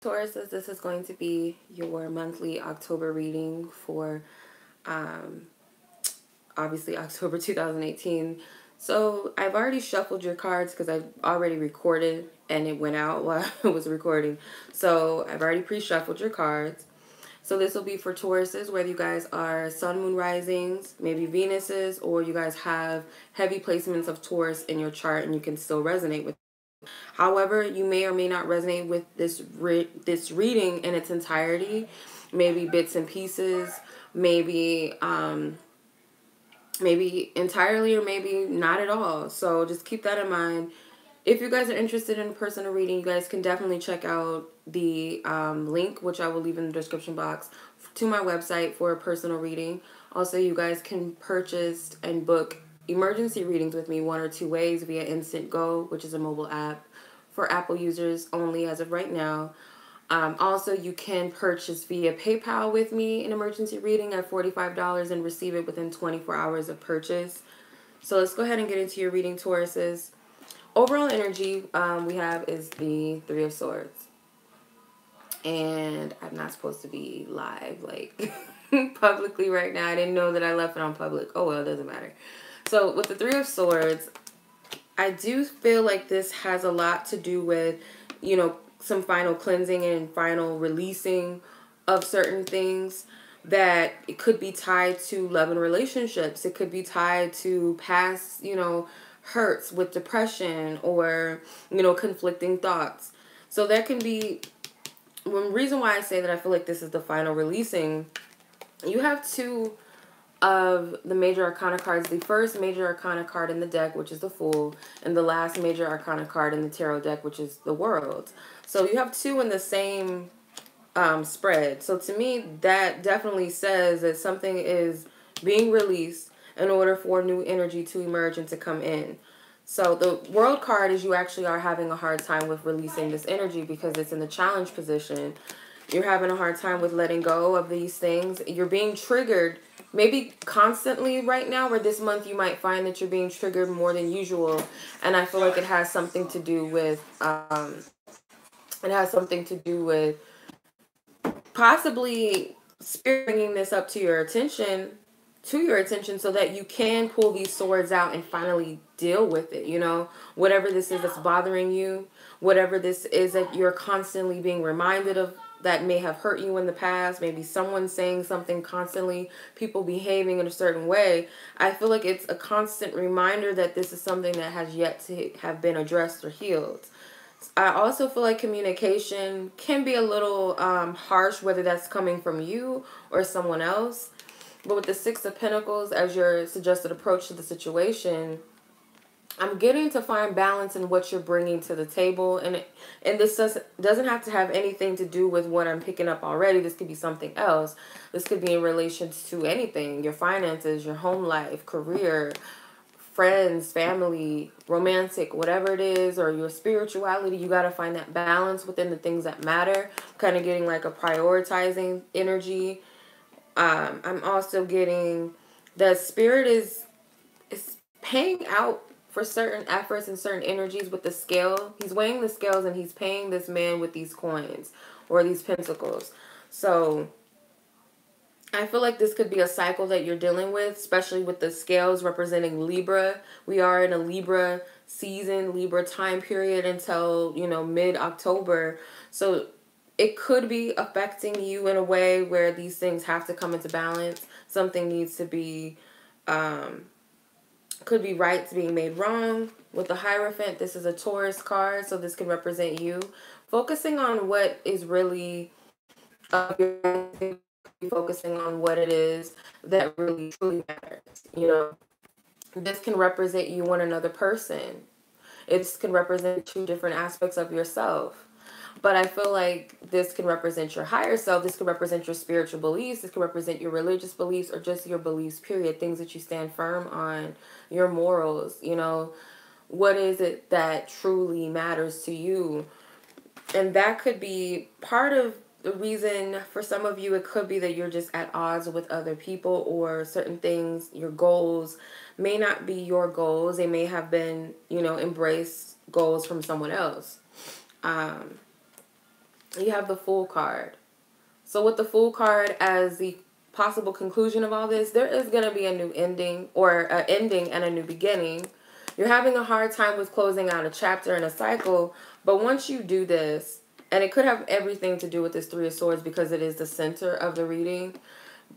Tauruses, this is going to be your monthly October reading for obviously October 2018. So I've already shuffled your cards because I've already recorded and it went out while I was recording. So I've already pre-shuffled your cards. So this will be for Tauruses, whether you guys are sun, moon, risings, maybe Venuses, or you guys have heavy placements of Taurus in your chart and you can still resonate with it. However, you may or may not resonate with this reading in its entirety. Maybe bits and pieces, maybe maybe entirely or maybe not at all. So just keep that in mind. If you guys are interested in a personal reading, you guys can definitely check out the link, which I will leave in the description box, to my website for a personal reading. Also, you guys can purchase and book emergency readings with me one or two ways via Instant Go, which is a mobile app for Apple users only as of right now. Also, you can purchase via PayPal with me an emergency reading at $45 and receive it within 24 hours of purchase. So let's go ahead and get into your reading, Tauruses. Overall energy we have is the Three of Swords. And I'm not supposed to be live, like, publicly right now. I didn't know that I left it on public. Oh, well, it doesn't matter. So with the Three of Swords, I do feel like this has a lot to do with, you know, some final cleansing and final releasing of certain things. That it could be tied to love and relationships. It could be tied to past, you know, hurts with depression or, you know, conflicting thoughts. So there can be one reason why I say that I feel like this is the final releasing. You have two of the major arcana cards. The first major arcana card in the deck, which is the Fool, and the last major arcana card in the tarot deck, which is the World. So you have two in the same spread. So to me, that definitely says that something is being released in order for new energy to emerge and to come in. So the World card is you actually are having a hard time with releasing this energy because it's in the challenge position. You're having a hard time with letting go of these things. You're being triggered maybe constantly right now, or this month you might find that you're being triggered more than usual. And I feel like it has something to do with possibly bringing this up to your attention, so that you can pull these swords out and finally deal with it, you know, whatever this is that's bothering you, whatever this is that you're constantly being reminded of that may have hurt you in the past, maybe someone saying something constantly, people behaving in a certain way. I feel like it's a constant reminder that this is something that has yet to have been addressed or healed. I also feel like communication can be a little harsh, whether that's coming from you or someone else. But with the Six of Pentacles as your suggested approach to the situation, I'm getting to find balance in what you're bringing to the table. And this doesn't have to have anything to do with what I'm picking up already. This could be something else. This could be in relation to anything. Your finances, your home life, career, friends, family, romantic, whatever it is, or your spirituality. You got to find that balance within the things that matter. Kind of getting like a prioritizing energy. I'm also getting that spirit is paying out for certain efforts and certain energies with the scale. He's weighing the scales and he's paying this man with these coins or these pentacles. So I feel like this could be a cycle that you're dealing with, especially with the scales representing Libra. We are in a Libra season, Libra time period until, you know, mid-October. So it could be affecting you in a way where these things have to come into balance. Something needs to be, could be rights being made wrong. With the Hierophant, this is a Taurus card, so this can represent you. Focusing on what is really, focusing on what it is that really truly matters. You know, this can represent you and another person. It can represent two different aspects of yourself. But I feel like this can represent your higher self. This can represent your spiritual beliefs. This can represent your religious beliefs or just your beliefs, period. Things that you stand firm on, your morals, you know. What is it that truly matters to you? And that could be part of the reason for some of you. It could be that you're just at odds with other people or certain things. Your goals may not be your goals. They may have been, you know, embraced goals from someone else. You have the Fool card. So with the Fool card as the possible conclusion of all this, there is going to be a new ending, or an ending and a new beginning. You're having a hard time with closing out a chapter and a cycle, but once you do this, and it could have everything to do with this Three of Swords because it is the center of the reading.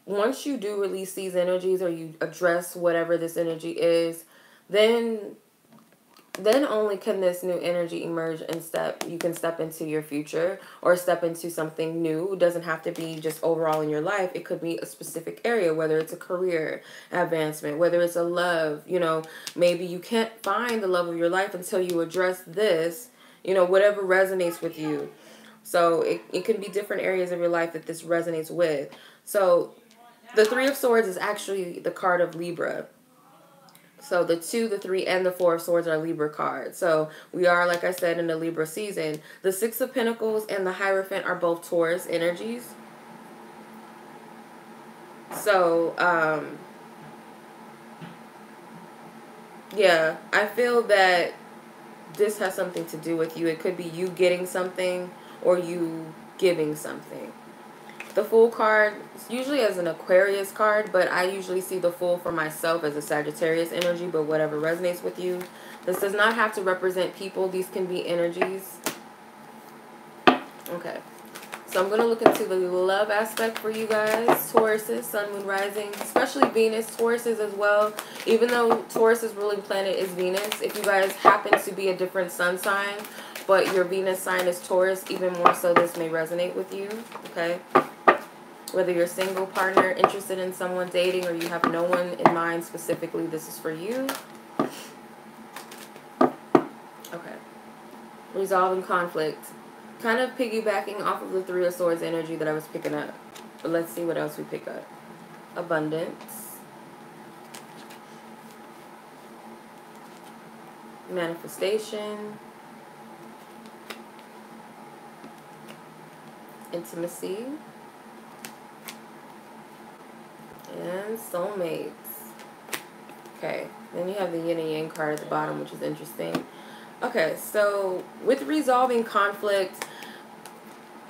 Once you do release these energies, or you address whatever this energy is, then only can this new energy emerge and you can step into your future or step into something new. It doesn't have to be just overall in your life. It could be a specific area, whether it's a career advancement, whether it's a love, you know, maybe you can't find the love of your life until you address this, you know, whatever resonates with you. So it can be different areas of your life that this resonates with. So the Three of Swords is actually the card of Libra. So the 2, the 3, and the 4 of Swords are Libra cards. So we are, like I said, in the Libra season. The 6 of Pentacles and the Hierophant are both Taurus energies. So, yeah, I feel that this has something to do with you. It could be you getting something or you giving something. The Fool card is usually as an Aquarius card, but I usually see the Fool for myself as a Sagittarius energy, but whatever resonates with you. This does not have to represent people. These can be energies. Okay. So I'm going to look into the love aspect for you guys. Tauruses, Sun, Moon, Rising, especially Venus. Tauruses as well. Even though Taurus's ruling planet is Venus, if you guys happen to be a different sun sign, but your Venus sign is Taurus, even more so this may resonate with you. Okay. Whether you're single, partner, interested in someone, dating, or you have no one in mind specifically, this is for you. Okay. Resolving conflict. Kind of piggybacking off of the Three of Swords energy that I was picking up. But let's see what else we pick up. Abundance. Manifestation. Intimacy. And soulmates. Okay, then you have the yin and yang card at the bottom, which is interesting. Okay, so with resolving conflict,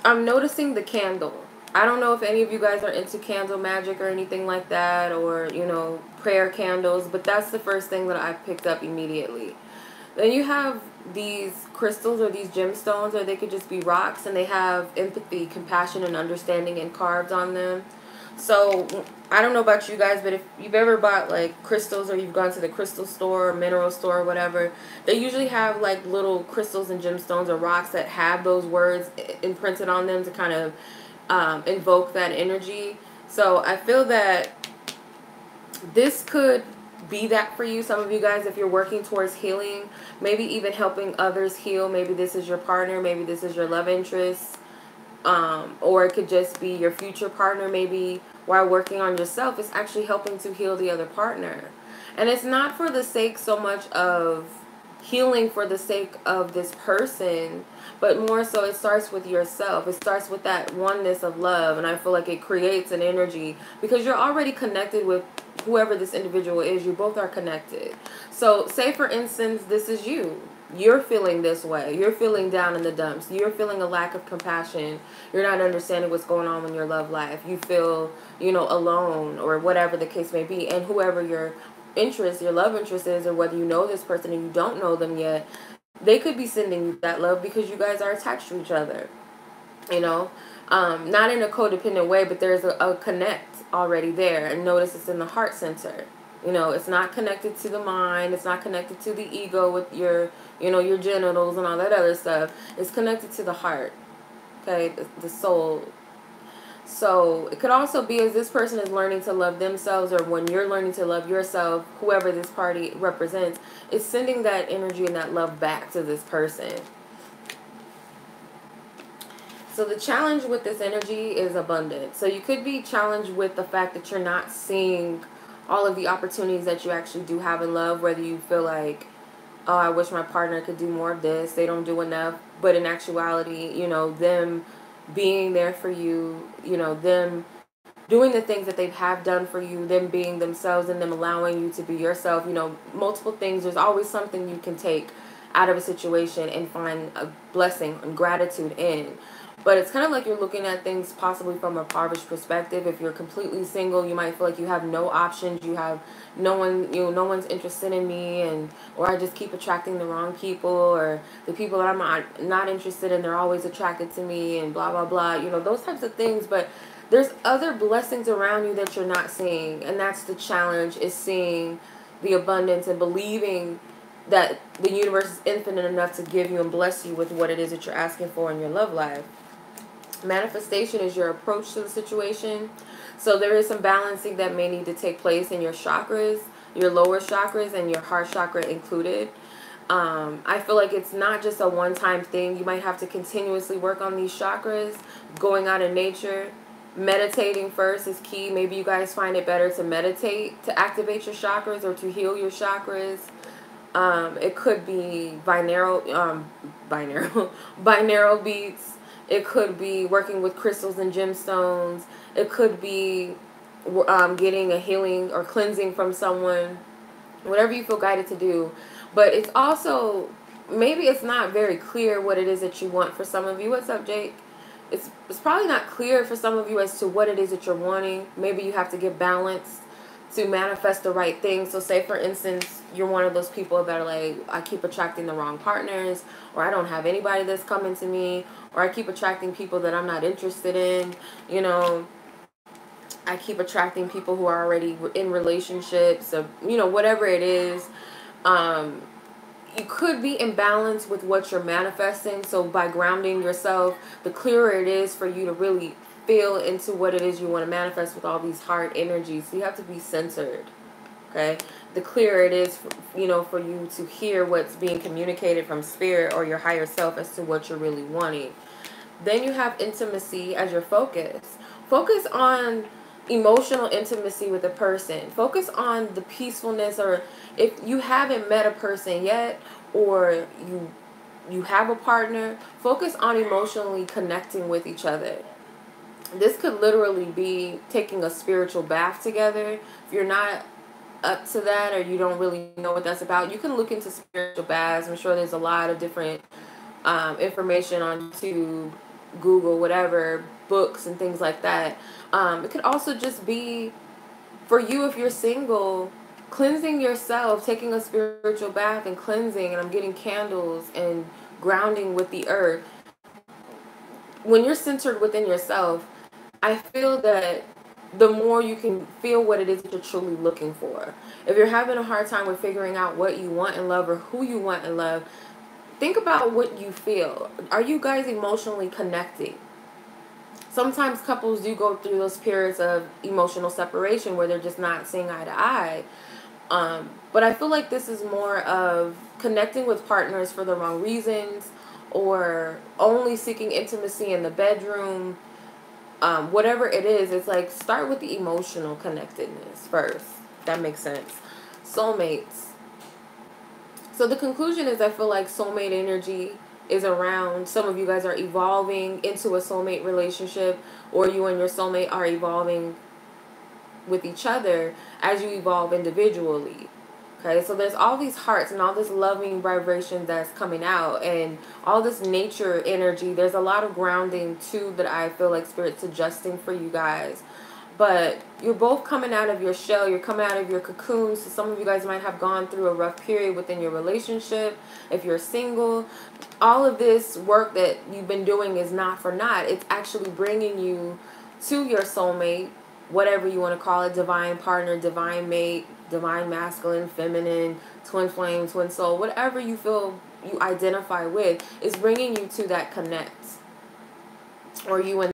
I'm noticing the candle. I don't know if any of you guys are into candle magic or anything like that, or, you know, prayer candles, but that's the first thing that I picked up immediately. Then you have these crystals or these gemstones, or they could just be rocks, and they have empathy, compassion, and understanding carved on them. So, I don't know about you guys, but if you've ever bought, like, crystals, or you've gone to the crystal store or mineral store or whatever, they usually have, like, little crystals and gemstones or rocks that have those words imprinted on them to kind of invoke that energy. So, I feel that this could be that for you. Some of you guys, if you're working towards healing, maybe even helping others heal. Maybe this is your partner. Maybe this is your love interest. Or it could just be your future partner. Maybe while working on yourself, it's actually helping to heal the other partner. And it's not for the sake so much of healing for the sake of this person, but more so it starts with yourself. It starts with that oneness of love, and I feel like it creates an energy because you're already connected with whoever this individual is. You both are connected. So say for instance, this is you. You're feeling this way. You're feeling down in the dumps. You're feeling a lack of compassion. You're not understanding what's going on in your love life. You feel, you know, alone or whatever the case may be. And whoever your interest, your love interest is, or whether you know this person and you don't know them yet, they could be sending you that love because you guys are attached to each other. You know, not in a codependent way, but there's a connect already there. And notice it's in the heart center. You know, it's not connected to the mind. It's not connected to the ego with your, you know, your genitals and all that other stuff. It's connected to the heart, okay, the soul. So it could also be as this person is learning to love themselves, or when you're learning to love yourself, whoever this party represents, is sending that energy and that love back to this person. So the challenge with this energy is abundance. So you could be challenged with the fact that you're not seeing all of the opportunities that you actually do have in love, whether you feel like, oh, I wish my partner could do more of this, they don't do enough, but in actuality, you know, them being there for you, you know, them doing the things that they have done for you, them being themselves and them allowing you to be yourself, you know, multiple things. There's always something you can take out of a situation and find a blessing and gratitude in. But it's kind of like you're looking at things possibly from a impoverished perspective. If you're completely single, you might feel like you have no options. You have no one, no one's interested in me, and or I just keep attracting the wrong people, or the people that I'm not interested in, they're always attracted to me, and blah blah blah. Those types of things. But there's other blessings around you that you're not seeing, and that's the challenge: is seeing the abundance and believing that the universe is infinite enough to give you and bless you with what it is that you're asking for in your love life. Manifestation is your approach to the situation. So there is some balancing that may need to take place in your chakras, your lower chakras, and your heart chakra included. I feel like it's not just a one-time thing. You might have to continuously work on these chakras, going out in nature. Meditating first is key. Maybe you guys find it better to meditate to activate your chakras or to heal your chakras. It could be binaural beats. It could be working with crystals and gemstones. It could be getting a healing or cleansing from someone. Whatever you feel guided to do. But it's also, maybe it's not very clear what it is that you want for some of you. What's up, Jake? It's probably not clear for some of you as to what it is that you're wanting. Maybe you have to get balanced to manifest the right thing. So say, for instance, you're one of those people that are like, I keep attracting the wrong partners, or I don't have anybody that's coming to me, or I keep attracting people that I'm not interested in. I keep attracting people who are already in relationships, or, whatever it is. You could be in balance with what you're manifesting. So by grounding yourself, the clearer it is for you to really feel into what it is you want to manifest with all these hard energies. So you have to be centered, okay? The clearer it is, for you to hear what's being communicated from spirit or your higher self as to what you're really wanting. Then you have intimacy as your focus. Focus on emotional intimacy with a person. Focus on the peacefulness, or if you haven't met a person yet, or you have a partner, focus on emotionally connecting with each other. This could literally be taking a spiritual bath together. If you're not up to that, or you don't really know what that's about, you can look into spiritual baths. I'm sure there's a lot of different information on YouTube, Google, whatever, books and things like that. It could also just be, for you, if you're single, cleansing yourself, taking a spiritual bath and cleansing, and I'm getting candles and grounding with the earth. When you're centered within yourself, I feel that the more you can feel what it is that you're truly looking for. If you're having a hard time with figuring out what you want in love or who you want in love, think about what you feel. Are you guys emotionally connecting? Sometimes couples do go through those periods of emotional separation where they're just not seeing eye to eye. But I feel like this is more of connecting with partners for the wrong reasons, or only seeking intimacy in the bedroom. Whatever it is, it's like, start with the emotional connectedness first. That makes sense. Soulmates. So the conclusion is, I feel like soulmate energy is around. Some of you guys are evolving into a soulmate relationship, or you and your soulmate are evolving with each other as you evolve individually. Okay, so there's all these hearts and all this loving vibration that's coming out, and all this nature energy. There's a lot of grounding too that I feel like Spirit's adjusting for you guys. But you're both coming out of your shell. You're coming out of your cocoon. So some of you guys might have gone through a rough period within your relationship. If you're single, all of this work that you've been doing is not for naught. It's actually bringing you to your soulmate, whatever you want to call it, divine partner, divine mate, divine masculine, feminine, twin flame, twin soul, whatever you feel you identify with, is bringing you to that connect. Or you and